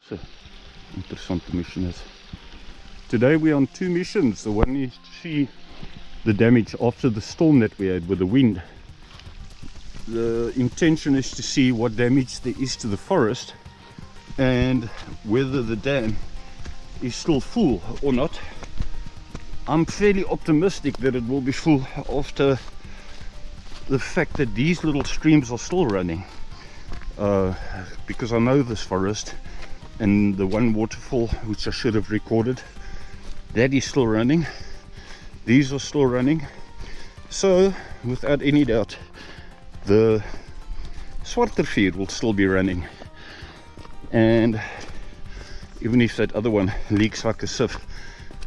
So interessante mission is. Today we're on two missions. The one is to see the damage after the storm that we had with the wind. The intention is to see what damage there is to the forest and whether the dam is still full or not. I'm fairly optimistic that it will be full after the fact that these little streams are still running, because I know this forest, and the one waterfall which I should have recorded, that is still running. These are still running, so without any doubt the swartrivier will still be running. And even if that other one leaks like a sieve,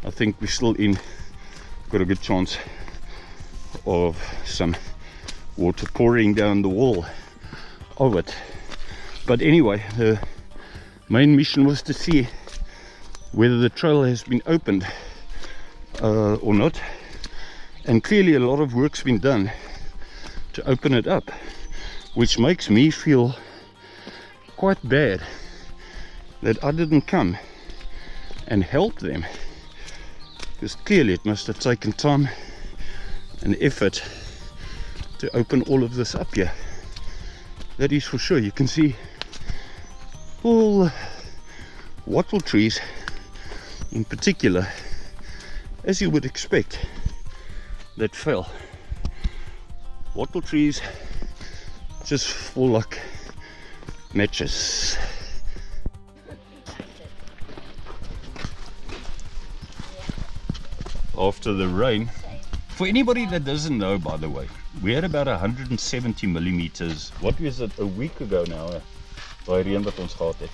I think we're still got a good chance of some water pouring down the wall of it. But anyway, the main mission was to see whether the trail has been opened or not, and clearly a lot of work's been done to open it up, which makes me feel quite bad that I didn't come and help them, because clearly it must have taken time and effort to open all of this up here. That is for sure. You can see all wattle trees in particular, as you would expect, that fell. Wattle trees just fall like matches. After the rain, for anybody that doesn't know, by the way, we had about 170 millimeters. What was it, a week ago now? By reën wat ons gehad het.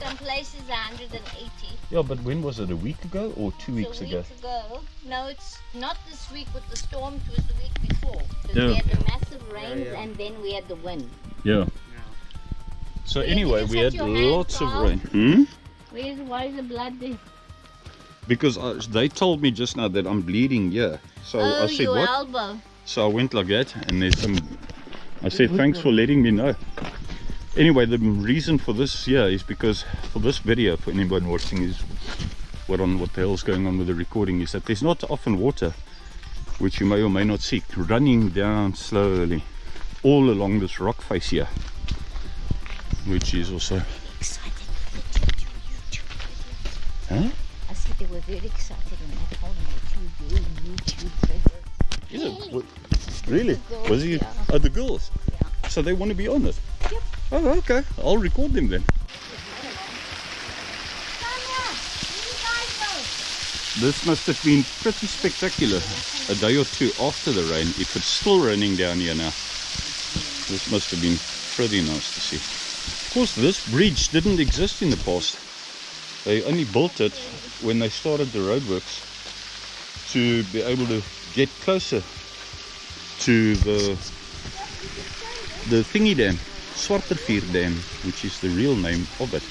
Some places 180. Yeah, but when was it? A week ago or 2 weeks ago? A week ago. No, it's not this week with the storm. It was the week before. Because Yeah. we had the massive rains and then we had the wind. Yeah. So You anyway, just we had had your hand, lots of Carl. rain. Why is the blood there? Because they told me just now that I'm bleeding here. So I said, your what? elbow. So I went like that, and there's some. I said, thanks for letting me know. Anyway, the reason for this here is because for this video, for anyone watching, is what the hell's going on with the recording, is that there's not often water, which you may or may not see, running down slowly all along this rock face here, which is also. Excited to do YouTube video. Huh? I said they were very excited when I told them that you do YouTube video. Is it? What? Really? girls, Was he? yeah. Oh, the girls? Yeah. So they want to be on it? Yep. Oh, okay. I'll record them then. This must have been pretty spectacular a day or two after the rain, if it's still raining down here now. This must have been pretty nice to see. Of course, this bridge didn't exist in the past. They only built it when they started the roadworks to be able to get closer to the thingy dam, Swartrivier Dam, which is the real name of it.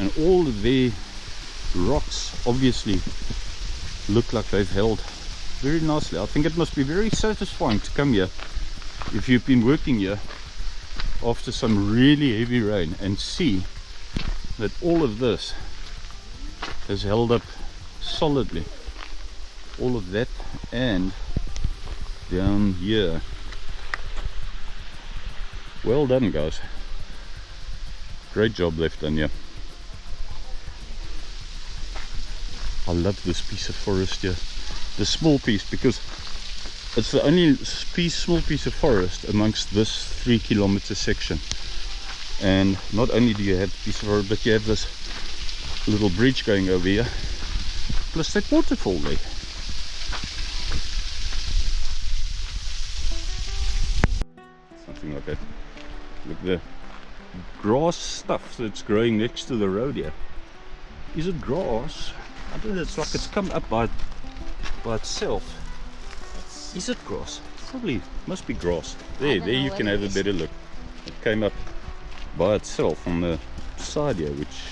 And all of their rocks obviously look like they've held very nicely. I think it must be very satisfying to come here if you've been working here after some really heavy rain and see that all of this has held up solidly. All of that, and down here. Well done, guys. Great job left done here. I love this piece of forest here, the small piece, because it's the only small piece of forest amongst this 3 kilometer section. And not only do you have a piece of forest, but you have this little bridge going over here, plus that waterfall there. Something like that. Look, the grass stuff that's growing next to the road here. Is it grass? I don't know, it's like it's come up by itself. Is it grass? Probably must be grass. There you can have a better look. It came up by itself on the side here, which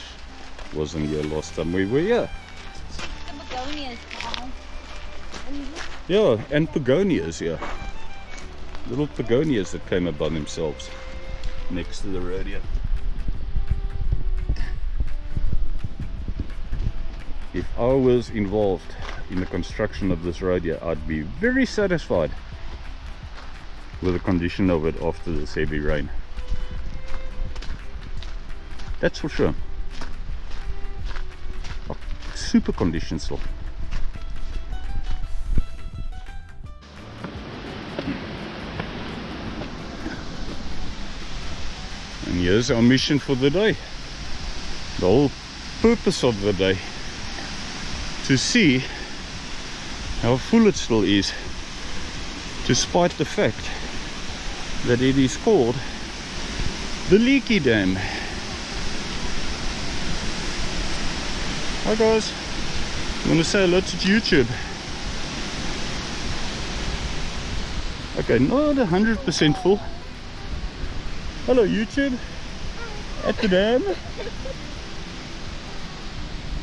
wasn't here last time we were here. The begonias, Carl. Yeah, and begonias here. Little begonias that came up by themselves next to the road here. if I was involved in the construction of this road here, I'd be very satisfied with the condition of it after this heavy rain. That's for sure. Oh, super condition still. And here's our mission for the day. The whole purpose of the day, to see how full it still is, despite the fact that it is called the Leaky Dam. Hi guys, I want to say hello to YouTube. Okay, not 100% full. Hello YouTube, at the dam.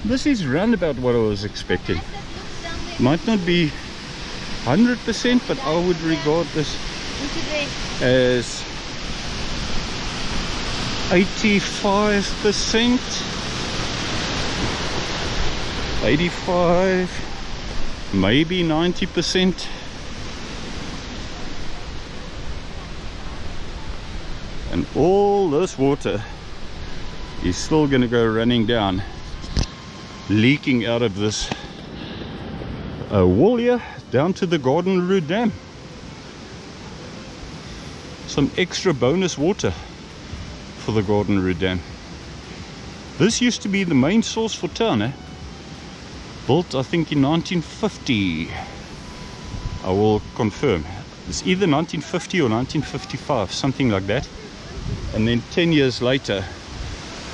This is round about what I was expecting. Might not be 100%, but I would regard this as 85%, 85, maybe 90%. And all this water is still going to go running down, leaking out of this wall here down to the Garden Route Dam. Some extra bonus water for the Garden Route Dam. This used to be the main source for town, eh? Built I think in 1950. I will confirm. It's either 1950 or 1955, something like that. And then 10 years later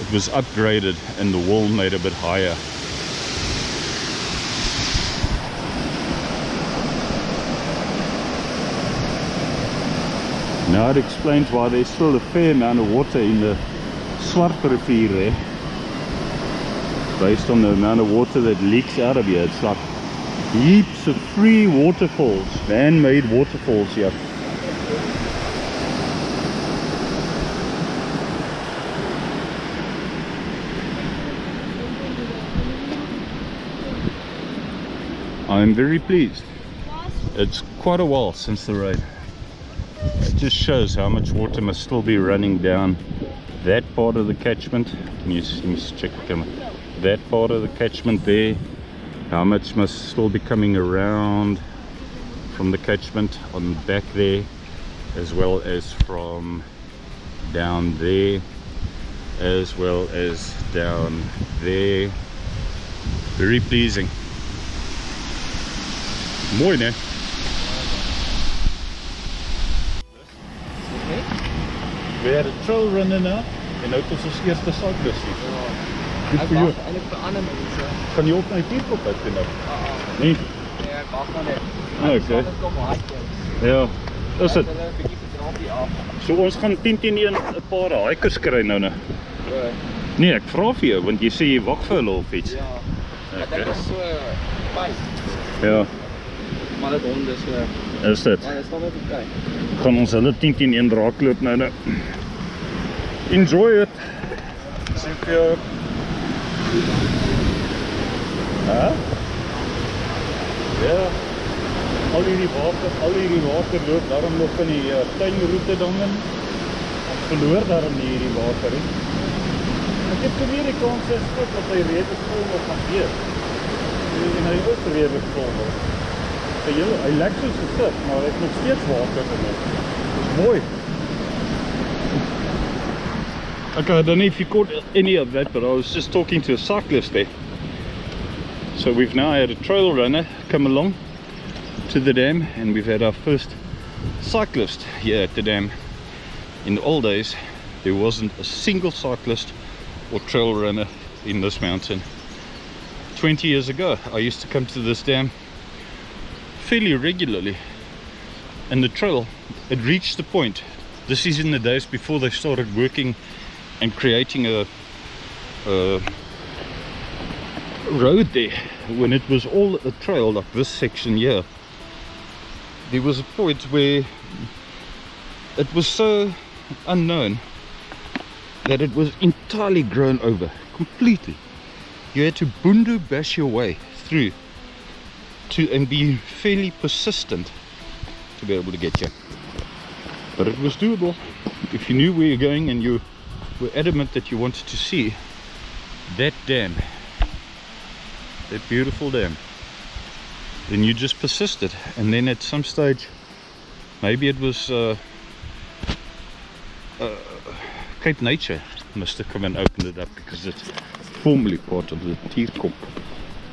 it was upgraded and the wall made a bit higher. Now it explains why there's still a fair amount of water in the Swartrivier there, based on the amount of water that leaks out of here. It's like heaps of free waterfalls, man-made waterfalls here. I'm very pleased. It's quite a while since the rain. It just shows how much water must still be running down that part of the catchment. Can you check the camera? That part of the catchment there. How much must still be coming around from the catchment on the back there, as well as from down there, as well as down there. Very pleasing. Mooi, né? We had a trail runner now, en nou het ons ons eerste cyclist hier. Ek wag eintlik vir ander mense. Kan jy op my teep op uit nou? Nee? Nee, ek wag maar net. Okay. Ja, is dit. Hulle 'n bietjie verdrapie af. So ons gaan 10-1 'n paar hikers kry nou. Nee, ek vra vir jou want jy sê jy wag vir hulle of iets. Ja. Ek dink dit is so 5. Ja. Maar dit honde so. Is dit? Ja, dis nog net oké. Gaan ons hulle 10-1 raakloop nou. Enjoy it. Sien vir jou. Ja. Ja. Al hierdie water loop daarom nog in die tuinroete dan in. Ons verloor daarom nie hierdie water nie. Ek het probeer die kans is goed dat hy reeds vol nog gaan wees. En hy ook reeds vol word. Hy lyk soos gesit, maar hy het nog steeds water in hom. Dis mooi. Okay, I don't know if you caught any of that, but I was just talking to a cyclist there. So we've now had a trail runner come along to the dam, and we've had our first cyclist here at the dam. In the old days, there wasn't a single cyclist or trail runner in this mountain. 20 years ago, I used to come to this dam fairly regularly, and the trail had reached the point. This is in the days before they started working and creating a road there. When it was all a trail like this section here, there was a point where it was so unknown that it was entirely grown over, completely. You had to bundu bash your way through and be fairly persistent to be able to get here. But it was doable if you knew where you're going and you were adamant that you wanted to see that dam, that beautiful dam. Then you just persisted, and then at some stage, maybe it was Cape Nature must have come and opened it up, because it's formerly part of the Tierkop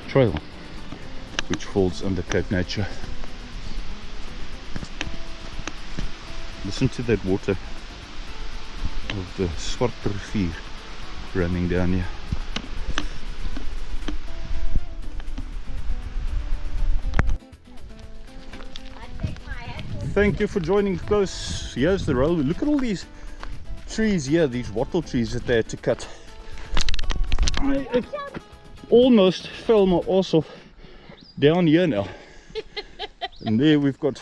Trail, which falls under Cape Nature. Listen to that water of the swartrivier running down here. Thank you for joining close. Here's the railway. Look at all these trees here, these wattle trees that they had to cut. I almost fell my arse off down here now. And there we've got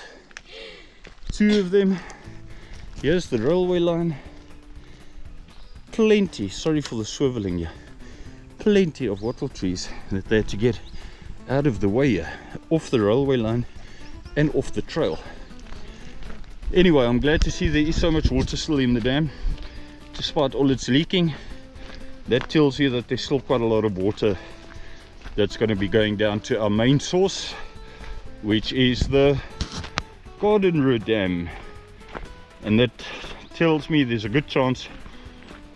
two of them. Here's the railway line. Plenty, sorry for the swiveling here, plenty of wattle trees that they had to get out of the way here, off the railway line and off the trail. Anyway, I'm glad to see there is so much water still in the dam, despite all its leaking. That tells you that there's still quite a lot of water that's going to be going down to our main source, which is the Gardenrue Dam. And that tells me there's a good chance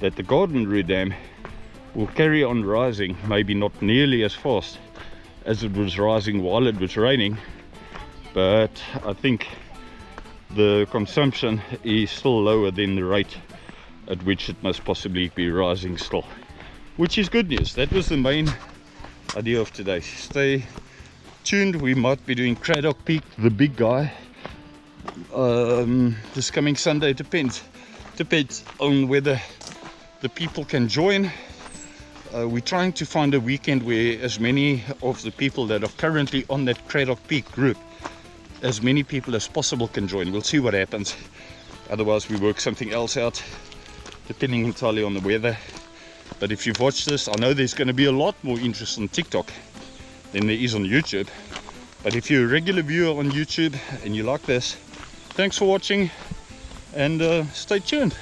that the Gardenrue Dam will carry on rising, maybe not nearly as fast as it was rising while it was raining, but I think the consumption is still lower than the rate at which it must possibly be rising still, which is good news. That was the main idea of today. Stay tuned. We might be doing Craddock Peak, the big guy, this coming Sunday. Depends on whether the people can join. We're trying to find a weekend where as many of the people that are currently on that Craddock Peak group, as many people as possible can join. We'll see what happens. Otherwise we work something else out, depending entirely on the weather. But if you've watched this, I know there's going to be a lot more interest on TikTok than there is on YouTube. But if you're a regular viewer on YouTube and you like this, thanks for watching, and stay tuned.